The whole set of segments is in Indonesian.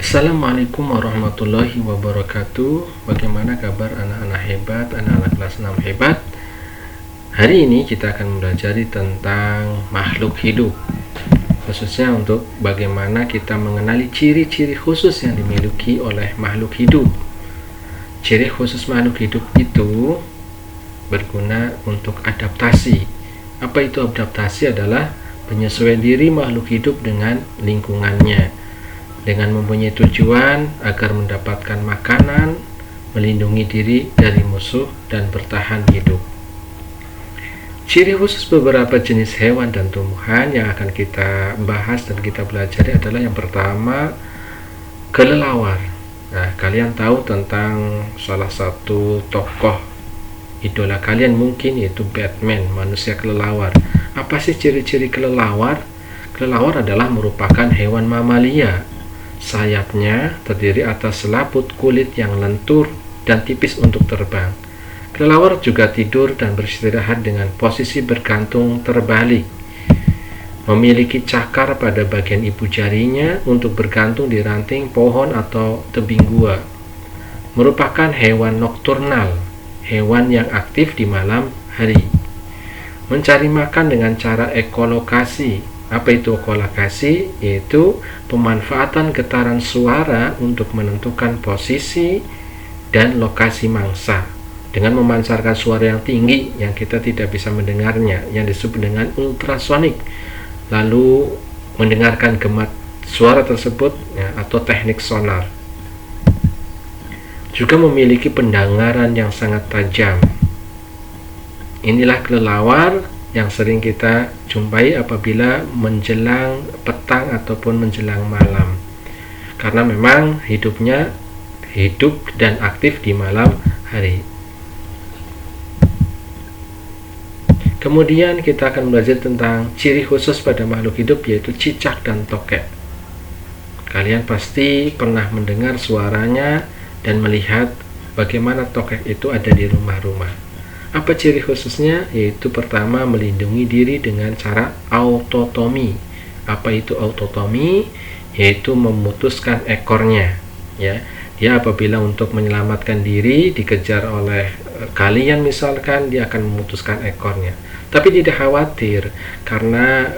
Assalamualaikum warahmatullahi wabarakatuh. Bagaimana kabar anak-anak hebat, anak-anak kelas 6 hebat? Hari ini kita akan belajar tentang makhluk hidup, khususnya untuk bagaimana kita mengenali ciri-ciri khusus yang dimiliki oleh makhluk hidup. Ciri khusus makhluk hidup itu berguna untuk adaptasi. Apa itu adaptasi? Adalah penyesuaian diri makhluk hidup dengan lingkungannya, dengan mempunyai tujuan agar mendapatkan makanan, melindungi diri dari musuh, dan bertahan hidup. Ciri khusus beberapa jenis hewan dan tumbuhan yang akan kita bahas dan kita pelajari adalah yang pertama, kelelawar. Nah, kalian tahu tentang salah satu tokoh idola kalian mungkin, yaitu Batman, manusia kelelawar. Apa sih ciri-ciri kelelawar? Kelelawar adalah merupakan hewan mamalia. Sayapnya terdiri atas selaput kulit yang lentur dan tipis untuk terbang. Kelelawar juga tidur dan beristirahat dengan posisi bergantung terbalik. Memiliki cakar pada bagian ibu jarinya untuk bergantung di ranting pohon atau tebing gua. Merupakan hewan nokturnal, hewan yang aktif di malam hari. Mencari makan dengan cara ekolokasi. Apa itu ekolokasi? Yaitu pemanfaatan getaran suara untuk menentukan posisi dan lokasi mangsa dengan memancarkan suara yang tinggi yang kita tidak bisa mendengarnya, yang disebut dengan ultrasonik, lalu mendengarkan gema suara tersebut ya, atau teknik sonar. Juga memiliki pendengaran yang sangat tajam. Inilah kelelawar yang sering kita jumpai apabila menjelang petang ataupun menjelang malam, karena memang hidupnya hidup dan aktif di malam hari. Kemudian kita akan belajar tentang ciri khusus pada makhluk hidup, yaitu cicak dan tokek. Kalian pasti pernah mendengar suaranya dan melihat bagaimana tokek itu ada di rumah-rumah. Apa ciri khususnya? Yaitu pertama, melindungi diri dengan cara autotomi. Apa itu autotomi? Yaitu memutuskan ekornya. Ya, dia apabila untuk menyelamatkan diri dikejar oleh kalian misalkan, dia akan memutuskan ekornya. Tapi tidak khawatir karena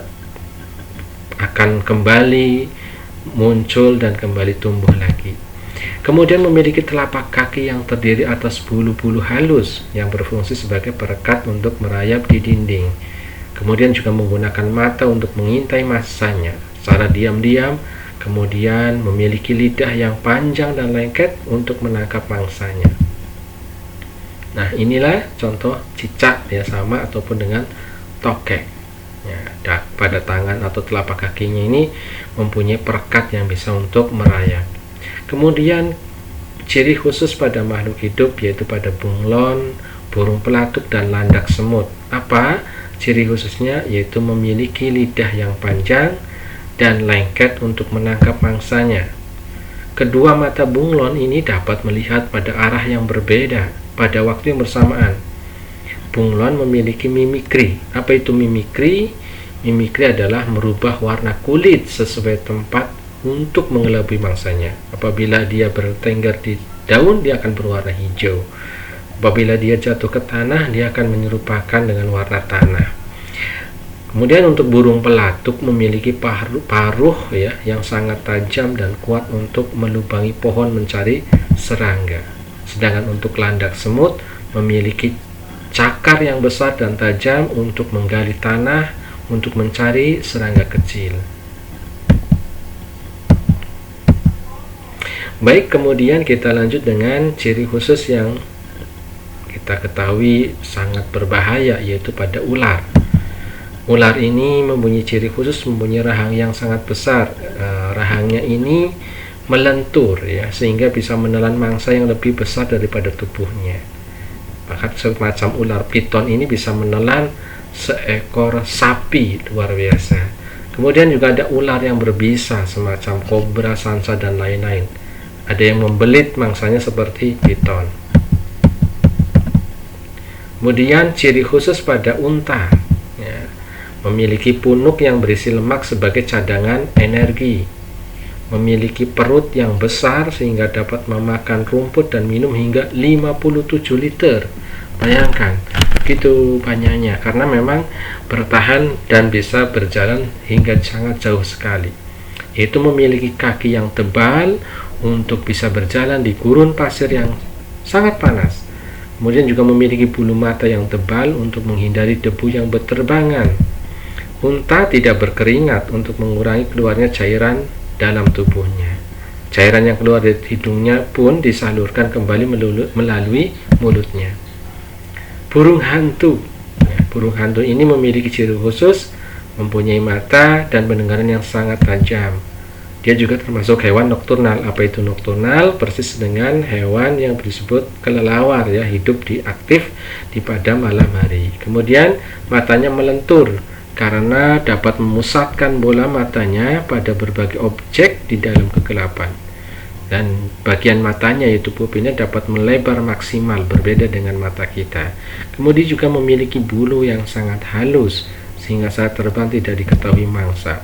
akan kembali muncul dan kembali tumbuh lagi. Kemudian memiliki telapak kaki yang terdiri atas bulu-bulu halus yang berfungsi sebagai perekat untuk merayap di dinding. Kemudian juga menggunakan mata untuk mengintai masanya secara diam-diam. Kemudian memiliki lidah yang panjang dan lengket untuk menangkap mangsanya. Nah, inilah contoh cicak ya, sama ataupun dengan tokek. Ya, pada tangan atau telapak kakinya ini mempunyai perekat yang bisa untuk merayap. Kemudian ciri khusus pada makhluk hidup yaitu pada bunglon, burung pelatuk, dan landak semut. Apa ciri khususnya? Yaitu memiliki lidah yang panjang dan lengket untuk menangkap mangsanya. Kedua mata bunglon ini dapat melihat pada arah yang berbeda pada waktu yang bersamaan. Bunglon memiliki mimikri. Apa itu mimikri? Mimikri adalah merubah warna kulit sesuai tempat untuk mengelabui mangsanya. Apabila dia bertengger di daun, dia akan berwarna hijau. Apabila dia jatuh ke tanah, dia akan menyerupakan dengan warna tanah. Kemudian untuk burung pelatuk memiliki paruh ya yang sangat tajam dan kuat untuk melubangi pohon mencari serangga. Sedangkan untuk landak semut memiliki cakar yang besar dan tajam untuk menggali tanah untuk mencari serangga kecil. Baik, kemudian kita lanjut dengan ciri khusus yang kita ketahui sangat berbahaya, yaitu pada ular. Ular ini mempunyai ciri khusus, mempunyai rahang yang sangat besar. Rahangnya ini melentur ya, sehingga bisa menelan mangsa yang lebih besar daripada tubuhnya. Bahkan semacam ular piton ini bisa menelan seekor sapi, luar biasa. Kemudian juga ada ular yang berbisa semacam kobra, sansa, dan lain-lain. Ada yang membelit mangsanya seperti piton. Kemudian ciri khusus pada unta ya, memiliki punuk yang berisi lemak sebagai cadangan energi. memiliki perut yang besar sehingga dapat memakan rumput dan minum hingga 57 liter. Bayangkan, begitu banyaknya, karena memang bertahan dan bisa berjalan hingga sangat jauh sekali. Yaitu memiliki kaki yang tebal untuk bisa berjalan di gurun pasir yang sangat panas. Kemudian juga memiliki bulu mata yang tebal untuk menghindari debu yang berterbangan. Unta tidak berkeringat untuk mengurangi keluarnya cairan dalam tubuhnya. Cairan yang keluar dari hidungnya pun disalurkan kembali melalui mulutnya. Burung hantu. Burung hantu ini memiliki ciri khusus, mempunyai mata dan pendengaran yang sangat tajam. Dia juga termasuk hewan nokturnal. Apa itu nokturnal? Persis dengan hewan yang disebut kelelawar, ya, hidup aktif pada malam hari. Kemudian matanya melentur karena dapat memusatkan bola matanya pada berbagai objek di dalam kegelapan. Dan bagian matanya, yaitu pupilnya, dapat melebar maksimal, berbeda dengan mata kita. Kemudian juga memiliki bulu yang sangat halus sehingga saat terbang tidak diketahui mangsa.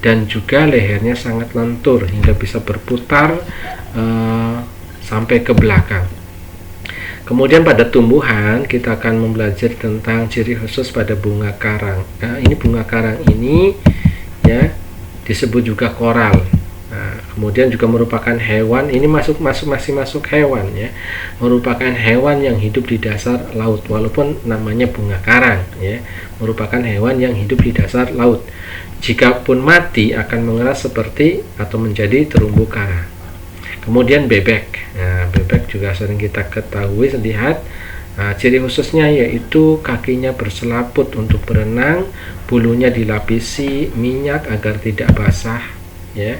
Dan juga lehernya sangat lentur hingga bisa berputar sampai ke belakang. Kemudian pada tumbuhan kita akan mempelajari tentang ciri khusus pada bunga karang. Nah, ini bunga karang ini, ya, disebut juga koral. Nah, kemudian juga merupakan hewan, ini masih masuk hewan, ya, merupakan hewan yang hidup di dasar laut, walaupun namanya bunga karang, ya, merupakan hewan yang hidup di dasar laut. Jikapun mati akan mengeras seperti atau menjadi terumbu karang. Kemudian bebek. Nah, bebek juga sering kita ketahui, lihat. Nah, ciri khususnya yaitu kakinya berselaput untuk berenang, bulunya dilapisi minyak agar tidak basah, ya.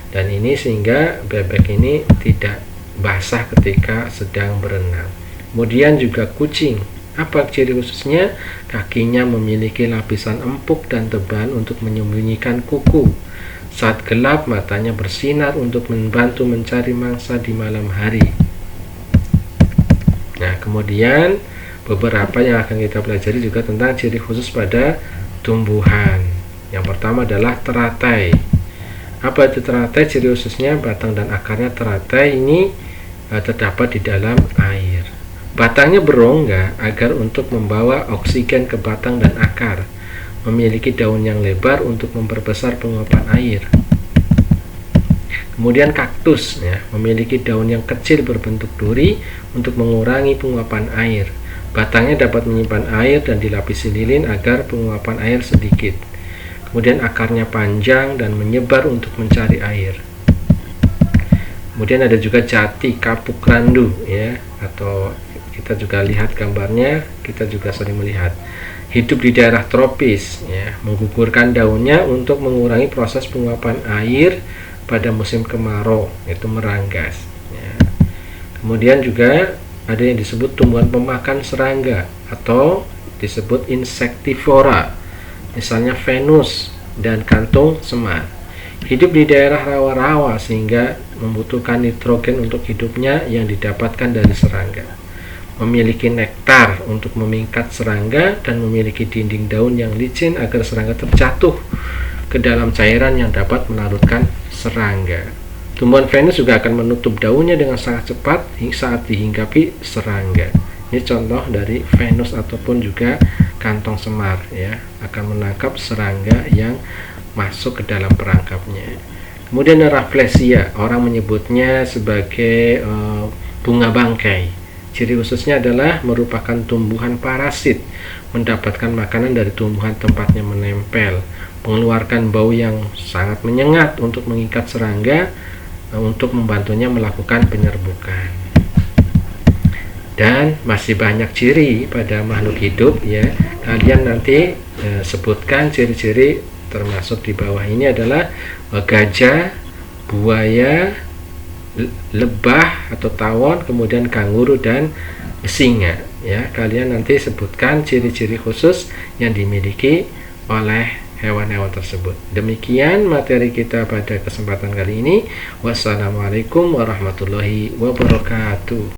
Dan ini sehingga bebek ini tidak basah ketika sedang berenang. Kemudian juga kucing. Apa ciri khususnya? Kakinya memiliki lapisan empuk dan tebal untuk menyembunyikan kuku. Saat gelap, matanya bersinar untuk membantu mencari mangsa di malam hari. Nah, kemudian beberapa yang akan kita pelajari juga tentang ciri khusus pada tumbuhan. Yang pertama adalah teratai. Apa itu teratai? Ciri khususnya batang dan akarnya teratai ini terdapat di dalam air. Batangnya berongga agar untuk membawa oksigen ke batang dan akar. Memiliki daun yang lebar untuk memperbesar penguapan air. Kemudian kaktus, ya, memiliki daun yang kecil berbentuk duri untuk mengurangi penguapan air. Batangnya dapat menyimpan air dan dilapisi lilin agar penguapan air sedikit. Kemudian akarnya panjang dan menyebar untuk mencari air. Kemudian ada juga jati kapuk randu, ya, atau kita juga lihat gambarnya, kita juga sering melihat. Hidup di daerah tropis, ya, menggugurkan daunnya untuk mengurangi proses penguapan air pada musim kemarau, yaitu meranggas, ya. Kemudian juga ada yang disebut tumbuhan pemakan serangga atau disebut insektivora, misalnya Venus dan kantung semar. Hidup di daerah rawa-rawa sehingga membutuhkan nitrogen untuk hidupnya yang didapatkan dari serangga. Memiliki nektar untuk memingkat serangga dan memiliki dinding daun yang licin agar serangga terjatuh ke dalam cairan yang dapat melarutkan serangga. Tumbuhan Venus juga akan menutup daunnya dengan sangat cepat saat dihinggapi serangga. Ini contoh dari Venus ataupun juga kantong semar, ya, akan menangkap serangga yang masuk ke dalam perangkapnya. Kemudian Rafflesia, orang menyebutnya sebagai bunga bangkai. Ciri khususnya adalah merupakan tumbuhan parasit, mendapatkan makanan dari tumbuhan tempatnya menempel, mengeluarkan bau yang sangat menyengat untuk mengikat serangga untuk membantunya melakukan penyerbukan. Dan masih banyak ciri pada makhluk hidup, ya. Kalian nanti sebutkan ciri-ciri, termasuk di bawah ini adalah gajah, buaya, lebah atau tawon, kemudian kanguru dan singa, ya. Kalian nanti sebutkan ciri-ciri khusus yang dimiliki oleh hewan-hewan tersebut. Demikian materi kita pada kesempatan kali ini. Wassalamualaikum warahmatullahi wabarakatuh.